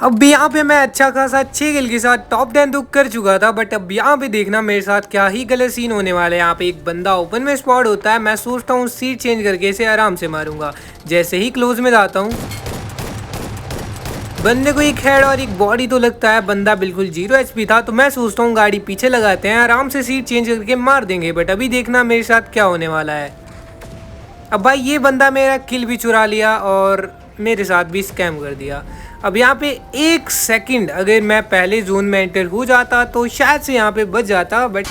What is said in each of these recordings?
अब यहाँ पे मैं अच्छा खासा 6 किल के साथ टॉप 10 तो कर चुका था, बट अब यहाँ पे देखना मेरे साथ क्या ही गलत सीन होने वाला है। यहाँ पे एक बंदा ओपन में स्पॉट होता है, मैं सोचता हूँ सीट चेंज करके इसे आराम से मारूंगा। जैसे ही क्लोज में जाता हूँ, बंदे को एक हेड और एक बॉडी तो लगता है। बंदा बिल्कुल 0 HP था, तो मैं सोचता हूँ गाड़ी पीछे लगाते हैं, आराम से सीट चेंज करके मार देंगे। बट अभी देखना मेरे साथ क्या होने वाला है। अब भाई ये बंदा मेरा किल भी चुरा लिया और मेरे साथ भी स्कैम कर दिया। अब यहाँ पे 1 सेकंड अगर मैं पहले जोन में एंटर हो जाता तो शायद से यहाँ पे बच जाता, बट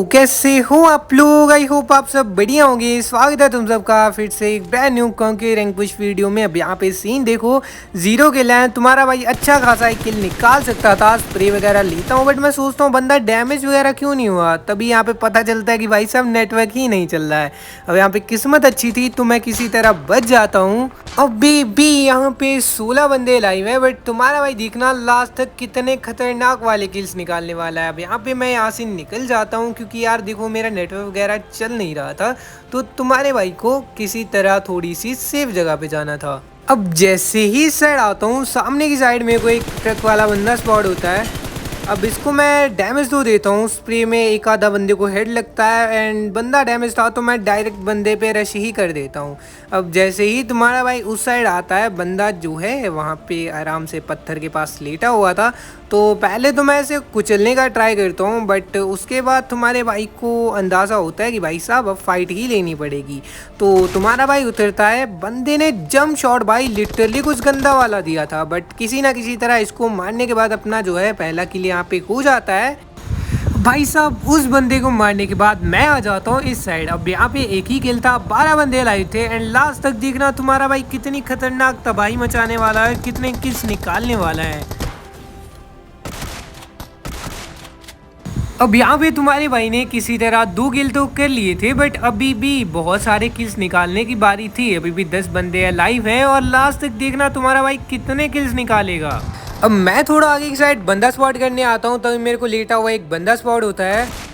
कैसे हो आप लोग। आई होप आप सब बढ़िया होंगे। स्वागत है तुम सबका फिर से एक brand new conquer rank push video में। अब यहाँ पे सीन देखो, 0 किल है। तुम्हारा भाई अच्छा खासा एक किल निकाल सकता था, स्प्रे वगैरह लेता हूँ, बट मैं सोचता हूँ बंदा डैमेज वगैरह क्यों नहीं हुआ। तभी यहाँ पे पता चलता है कि भाई साहब नेटवर्क ही नहीं चल रहा है। अब यहाँ पे किस्मत अच्छी थी तो मैं किसी तरह बच जाता हूँ। अभी भी यहाँ पे 16 बंदे लाइव है, बट तुम्हारा भाई देखना लास्ट तक कितने खतरनाक वाले किल्स निकालने वाला है। अब यहाँ पे मैं यहाँ से निकल जाता हूँ क्योंकि यार देखो मेरा नेटवर्क वगैरह चल नहीं रहा था, तो तुम्हारे भाई को किसी तरह थोड़ी सी सेफ जगह पे जाना था। अब जैसे ही साइड आता हूँ, सामने की साइड में कोई ट्रक वाला बंदा स्पॉट होता है। अब इसको मैं डैमेज तो देता हूँ, स्प्रे में एक आधा बंदे को हेड लगता है एंड बंदा डैमेज था तो मैं डायरेक्ट बंदे पे रश ही कर देता हूँ। अब जैसे ही तुम्हारा भाई उस साइड आता है, बंदा जो है वहाँ पे आराम से पत्थर के पास लेटा हुआ था, तो पहले तो मैं इसे कुचलने का ट्राई करता हूँ, बट उसके बाद तुम्हारे भाई को अंदाज़ा होता है कि भाई साहब अब फाइट ही लेनी पड़ेगी। तो तुम्हारा भाई उतरता है, बंदे ने जंप शॉट भाई लिटरली कुछ गंदा वाला दिया था, बट किसी ना किसी तरह इसको मारने के बाद अपना जो है पहला किल यहाँ पे हो जाता है। भाई साहब उस बंदे को मारने के बाद मैं आ जाता हूँ इस साइड। अब यहाँ पे एक ही किल था, 12 बंदे लाए थे एंड लास्ट तक देखना तुम्हारा भाई कितनी खतरनाक तबाही मचाने वाला है, कितने किल्स निकालने वाला है। अब यहाँ पे तुम्हारे भाई ने किसी तरह 2 किल तो कर लिए थे, बट अभी भी बहुत सारे किल्स निकालने की बारी थी। अभी भी 10 बंदे लाइव हैं और लास्ट तक देखना तुम्हारा भाई कितने किल्स निकालेगा। अब मैं थोड़ा आगे की साइड बंदा स्पॉट करने आता हूँ, तभी मेरे को लेटा हुआ एक बंदा स्पॉट होता है।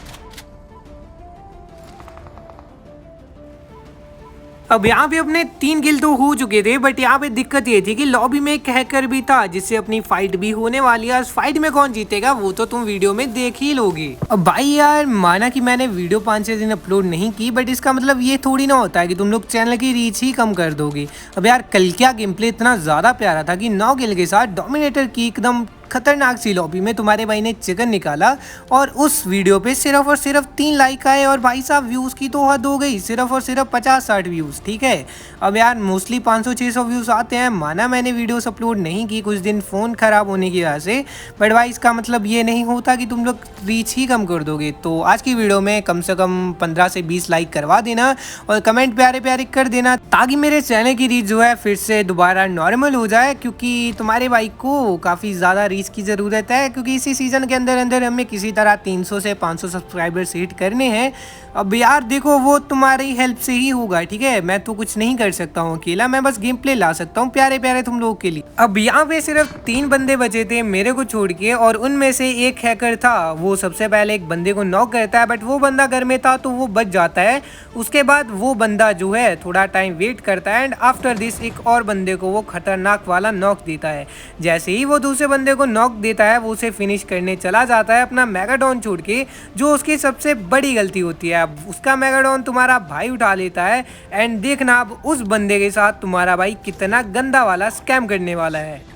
अब यहाँ पे अपने 3 किल तो हो चुके थे, बट यहाँ पे दिक्कत ये थी कि लॉबी में एक हैकर भी था जिससे अपनी फाइट भी होने वाली है। उस फाइट में कौन जीतेगा वो तो तुम वीडियो में देख ही लोगे। अब भाई यार माना कि मैंने वीडियो 5-6 दिन अपलोड नहीं की, बट इसका मतलब ये थोड़ी ना होता है कि तुम लोग चैनल की रीच ही कम कर दोगे। अब यार कल क्या गेम प्ले इतना ज़्यादा प्यारा था कि 9 किल के साथ डोमिनेटर की एकदम खतरनाक सी लॉबी में तुम्हारे भाई ने चिकन निकाला और उस वीडियो पे सिर्फ और सिर्फ 3 लाइक आए और भाई साहब व्यूज़ की तो हद हो गई, सिर्फ और सिर्फ 50-60 व्यूज़। ठीक है, अब यार मोस्टली 500-600 व्यूज़ आते हैं। माना मैंने वीडियोस अपलोड नहीं की कुछ दिन फ़ोन ख़राब होने की वजह से, बट भाई इसका मतलब ये नहीं होता कि तुम लोग रीच ही कम कर दोगे। तो आज की वीडियो में कम से कम 15 से 20 लाइक करवा देना और कमेंट प्यारे प्यारे कर देना, ताकि मेरे चैनल की रीच जो है फिर से दोबारा नॉर्मल हो जाए, क्योंकि तुम्हारे भाई को काफ़ी ज़्यादा की ज़रूरत है, क्योंकि इसी सीज़न के अंदर अंदर हमें किसी तरह 300 से 500 सब्सक्राइबर्स हिट करने हैं। अब यार देखो वो तुम्हारी हेल्प से ही होगा, ठीक है, मैं तो कुछ नहीं कर सकता हूँ अकेला, मैं बस गेम प्ले ला सकता हूँ प्यारे प्यारे तुम लोगों के लिए। अब यहाँ पे सिर्फ 3 बंदे बचे थे मेरे को छोड़ के, और उनमें से एक हैकर था, वो सबसे पहले एक बंदे को नॉक करता है, बट वो बंदा घर में था तो वो बच जाता है। उसके बाद वो बंदा जो है थोड़ा टाइम वेट करता है एंड आफ्टर दिस एक और बंदे को वो खतरनाक वाला नॉक देता है। जैसे ही वो दूसरे बंदे को नॉक देता है, वो उसे फिनिश करने चला जाता है अपना मेगाडॉन छोड़ के, जो उसकी सबसे बड़ी गलती होती है। अब उसका मेगाडॉन तुम्हारा भाई उठा लेता है एंड देखना अब उस बंदे के साथ तुम्हारा भाई कितना गंदा वाला स्कैम करने वाला है।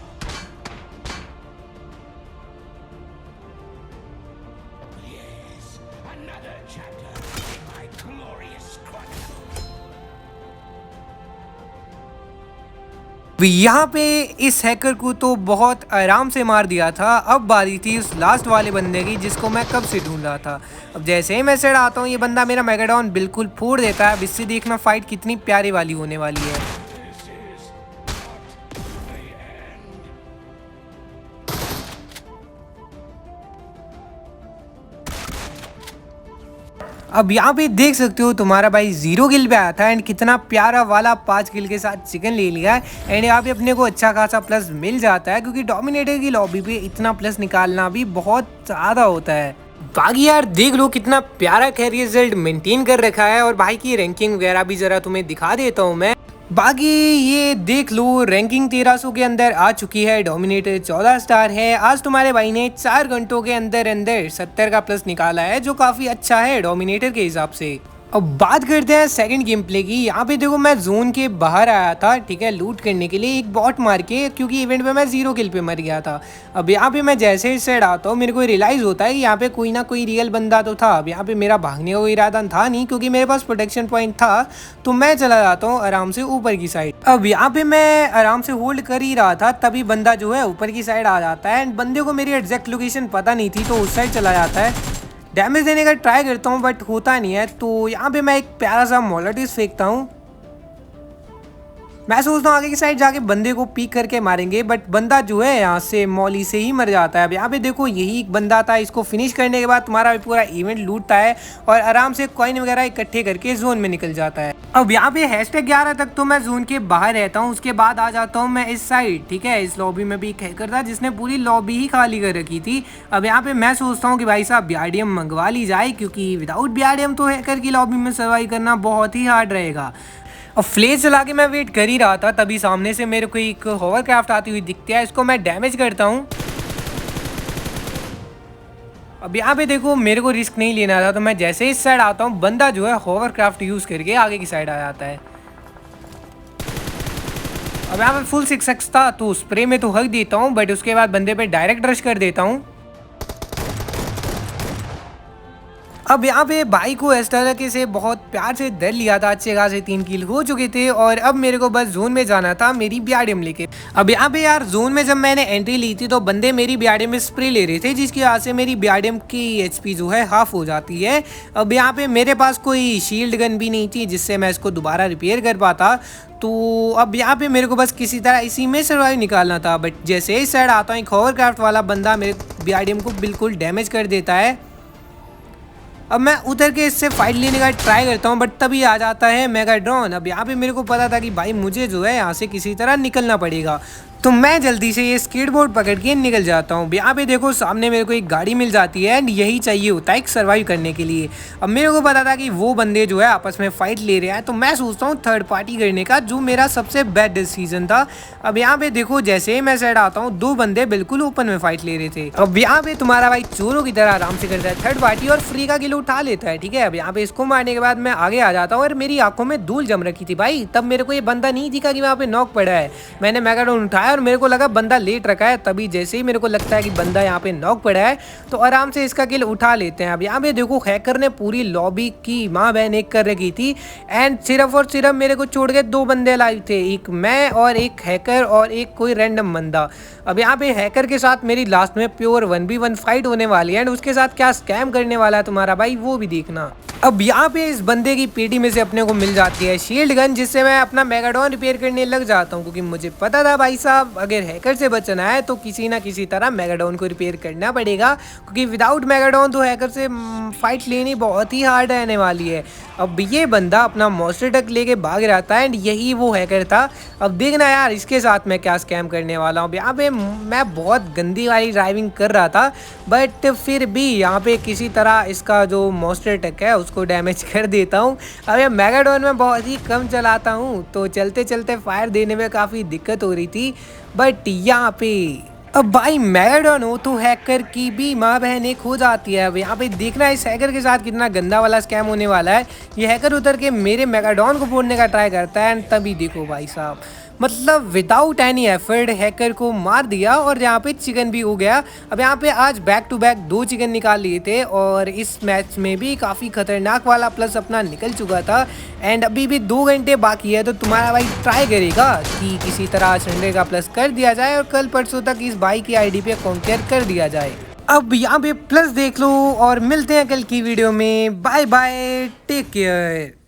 यहाँ पे इस हैकर को तो बहुत आराम से मार दिया था। अब बारी थी उस लास्ट वाले बंदे की जिसको मैं कब से ढूंढ रहा था। अब जैसे ही मैं सेड आता हूँ, ये बंदा मेरा मेगाडॉन बिल्कुल फोड़ देता है। अब इससे देखना फाइट कितनी प्यारी वाली होने वाली है। अब यहाँ पे देख सकते हो तुम्हारा भाई 0 किल पे आया था एंड कितना प्यारा वाला 5 किल के साथ चिकन ले लिया एंड यहाँ पे अपने को अच्छा खासा प्लस मिल जाता है, क्योंकि डोमिनेटर की लॉबी पे इतना प्लस निकालना भी बहुत ज़्यादा होता है। बाकी यार देख लो कितना प्यारा कैरियर रिजल्ट मेंटेन कर रखा है, और भाई की रैंकिंग वगैरह भी ज़रा तुम्हें दिखा देता हूँ मैं। बाकी ये देख लो रैंकिंग 1300 के अंदर आ चुकी है, डोमिनेटर 14 स्टार है। आज तुम्हारे भाई ने 4 घंटों के अंदर अंदर 70 का प्लस निकाला है, जो काफ़ी अच्छा है डोमिनेटर के हिसाब से। अब बात करते हैं सेकंड गेम प्ले की। यहाँ पे देखो मैं जोन के बाहर आया था, ठीक है, लूट करने के लिए एक बॉट मार के, क्योंकि इवेंट में मैं 0 किल पे मर गया था। अब यहाँ पे मैं जैसे ही साइड आता हूँ मेरे को रियलाइज़ होता है कि यहाँ पे कोई ना कोई रियल बंदा तो था। अब यहाँ पे मेरा भागने का कोई इरादा था नहीं, क्योंकि मेरे पास प्रोटेक्शन पॉइंट था, तो मैं चला जाता हूँ आराम से ऊपर की साइड। अब यहाँ पे मैं आराम से होल्ड कर ही रहा था, तभी बंदा जो है ऊपर की साइड आ जाता है एंड बंदे को मेरी एग्जैक्ट लोकेशन पता नहीं थी, तो उस साइड चला जाता है। डैमेज देने का ट्राई करता हूँ बट होता नहीं है, तो यहाँ पे मैं एक प्यारा सा मोलॉटिस फेंकता हूँ। मैं सोचता हूँ आगे की साइड जाके बंदे को पीक करके मारेंगे, बट बंदा जो है यहाँ से मॉली से ही मर जाता है। अब यहाँ पे देखो यही एक बंदा था, इसको फिनिश करने के बाद तुम्हारा पूरा इवेंट लूटता है और आराम से कॉइन वगैरह इकट्ठे करके जोन में निकल जाता है। अब यहाँ पे #11 तक तो मैं जोन के बाहर रहता हूँ, उसके बाद आ जाता हूँ मैं इस साइड, ठीक है। इस लॉबी में भी एक हैकर था जिसने पूरी लॉबी ही खाली कर रखी थी। अब यहाँ पे मैं सोचता हूँ कि भाई साहब BRDM मंगवा ली जाए, क्योंकि विदाउट BRDM तो हैकर की लॉबी में सर्वाइव करना बहुत ही हार्ड रहेगा। और फ्लेज चला के मैं वेट कर ही रहा था, तभी सामने से मेरे को एक होवरक्राफ्ट आती हुई दिखती है। इसको मैं डैमेज करता हूँ। अब यहाँ पे देखो मेरे को रिस्क नहीं लेना था, तो मैं जैसे इस साइड आता हूँ बंदा जो है होवरक्राफ्ट यूज़ करके आगे की साइड आ जाता है। अब यहाँ पे फुल 6x था, तो स्प्रे में तो हक देता हूँ, बट उसके बाद बंदे पे डायरेक्ट रश कर देता हूँ। अब यहाँ पे भाई को इस तरह से बहुत प्यार से दर लिया था, अच्छे खासे 3 किल हो चुके थे और अब मेरे को बस जोन में जाना था मेरी BRDM लेके। अब यहाँ पे यार जोन में जब मैंने एंट्री ली थी तो बंदे मेरी BRDM में स्प्रे ले रहे थे, जिसकी वजह से मेरी BRDM की HP जो है हाफ हो जाती है। अब यहाँ पे मेरे पास कोई शील्ड गन भी नहीं थी जिससे मैं इसको दोबारा रिपेयर कर पाता, तो अब यहाँ पे मेरे को बस किसी तरह इसी में सर्वाइव निकालना था। बट जैसे ही साइड आता हूँ एक होवरक्राफ्ट वाला बंदा मेरे BRDM को बिल्कुल डैमेज कर देता है। अब मैं उतर के इससे फाइट लेने का ट्राई करता हूँ, बट तभी आ जाता है मेगाड्रॉन। अब यहाँ पे मेरे को पता था कि भाई मुझे जो है यहाँ से किसी तरह निकलना पड़ेगा, तो मैं जल्दी से ये स्केटबोर्ड पकड़ के निकल जाता हूँ। यहाँ पे देखो सामने मेरे को एक गाड़ी मिल जाती है एंड यही चाहिए होता है एक सर्वाइव करने के लिए। अब मेरे को पता था कि वो बंदे जो है आपस में फाइट ले रहे हैं, तो मैं सोचता हूँ थर्ड पार्टी करने का, जो मेरा सबसे बेस्ट डिसीजन था। अब यहाँ पे देखो जैसे ही मैं साइड आता हूँ 2 बंदे बिल्कुल ओपन में फाइट ले रहे थे। अब यहाँ पे तुम्हारा भाई चोरों की तरह आराम से करता है थर्ड पार्टी और फ्री का किल उठा लेता है, ठीक है। अब यहाँ पे इसको मारने के बाद मैं आगे आ जाता हूँ और मेरी आंखों में धूल जम रखी थी भाई, तब मेरे को ये बंदा नहीं दिखा कि वहाँ पे नॉक पड़ा है। मैंने मेगाडॉन उठाया और मेरे को लगा बंदा लेट रखा है, तभी जैसे ही मेरे को लगता है कि बंदा यहाँ पे नॉक पड़ा है तो आराम से इसका किल उठा लेते हैं। अब यहाँ पे देखो हैकर ने पूरी लॉबी की माँ बहन एक कर रखी थी एंड सिर्फ और सिर्फ मेरे को छोड़ के 2 बंदे लाइव थे, एक मैं और एक हैकर और एक कोई रैंडम बंदा। अब यहाँ पे हैकर के साथ मेरी लास्ट में प्योर 1v1 फाइट होने वाली है एंड उसके साथ क्या स्कैम करने वाला है तुम्हारा भाई वो भी देखना। अब यहाँ पे इस बंदे की पेटी में से अपने को मिल जाती है शील्ड गन, जिससे मैं अपना मेगाडॉन रिपेयर करने लग जाता हूँ, क्योंकि मुझे पता था भाई साहब अगर हैकर से बचना है तो किसी ना किसी तरह मेगाडॉन को रिपेयर करना पड़ेगा, क्योंकि विदाउट मेगाडॉन तो हैकर से फाइट लेनी बहुत ही हार्ड रहने वाली है। अब ये बंदा अपना मॉन्स्टर ट्रक लेके भाग रहा था एंड यही वो हैकर था। अब देखना यार इसके साथ मैं क्या स्कैम करने वाला हूँ। यहाँ पे मैं बहुत गंदी वाली ड्राइविंग कर रहा था, बट फिर भी यहाँ पे किसी तरह इसका जो मॉन्स्टर ट्रक है उसको डैमेज कर देता हूँ। अब ये मेगाडॉन में बहुत ही कम चलाता हूँ, तो चलते चलते फायर देने में काफ़ी दिक्कत हो रही थी। बट यहाँ पे अब भाई मेगाडॉन हो तो हैकर की भी माँ बहन एक हो जाती है। अब यहाँ पे देखना इस हैकर के साथ कितना गंदा वाला स्कैम होने वाला है। ये हैकर उतर के मेरे मेगाडॉन को फोड़ने का ट्राई करता है एंड तभी देखो भाई साहब मतलब विदाउट एनी एफर्ट हैकर को मार दिया और यहाँ पे चिकन भी हो गया। अब यहाँ पे आज बैक टू बैक 2 चिकन निकाल लिए थे और इस मैच में भी काफ़ी खतरनाक वाला प्लस अपना निकल चुका था एंड अभी भी 2 घंटे बाकी है, तो तुम्हारा भाई ट्राई करेगा कि किसी तरह 100 का प्लस कर दिया जाए और कल परसों तक इस भाई की आईडी पे कॉन्कर कर दिया जाए। अब यहाँ पे प्लस देख लो और मिलते हैं कल की वीडियो में। Bye bye, take care.